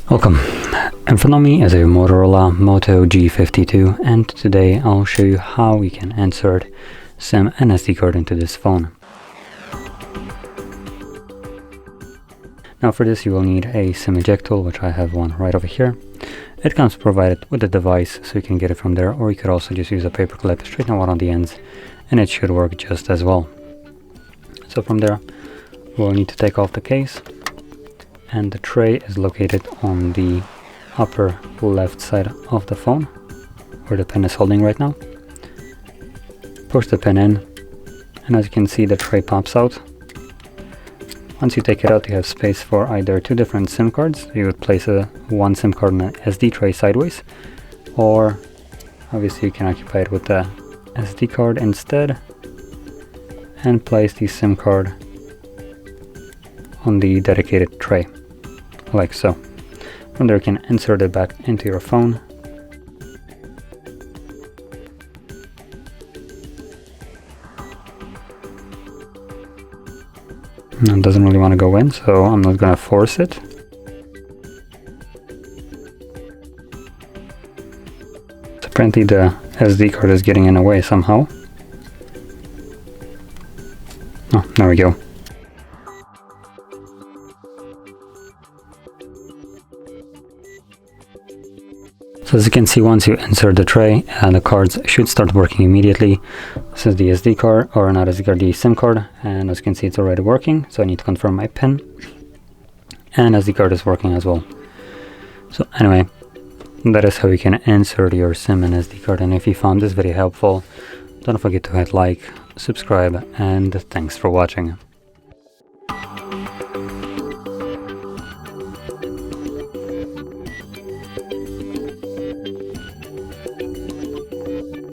Welcome. In front of me is a Motorola Moto G52, and today I'll show you how we can insert SIM and SD card into this phone. Now for this you will need a SIM eject tool, which I have one right over here. It comes provided with the device, so you can get it from there, or you could also just use a paper clip, straighten out on the ends, and it should work just as well. So from there we'll need to take off the case, and the tray is located on the upper left side of the phone, where the pin is holding right now. Push the pin in, and as you can see, the tray pops out. Once you take it out, you have space for either two different SIM cards. You would place one SIM card on an SD tray sideways, or obviously you can occupy it with the SD card instead and place the SIM card on the dedicated tray, like so. From there you can insert it back into your phone. It doesn't really want to go in, so I'm not going to force it. So apparently the SD card is getting in the way somehow. Oh, there we go. So as you can see, once you insert the tray, the cards should start working immediately. This is the SD card, or not SD card, the SIM card, and as you can see it's already working, so I need to confirm my PIN. And SD card is working as well. So anyway, that is how you can insert your SIM and SD card, and if you found this video helpful, don't forget to hit like, subscribe, and thanks for watching.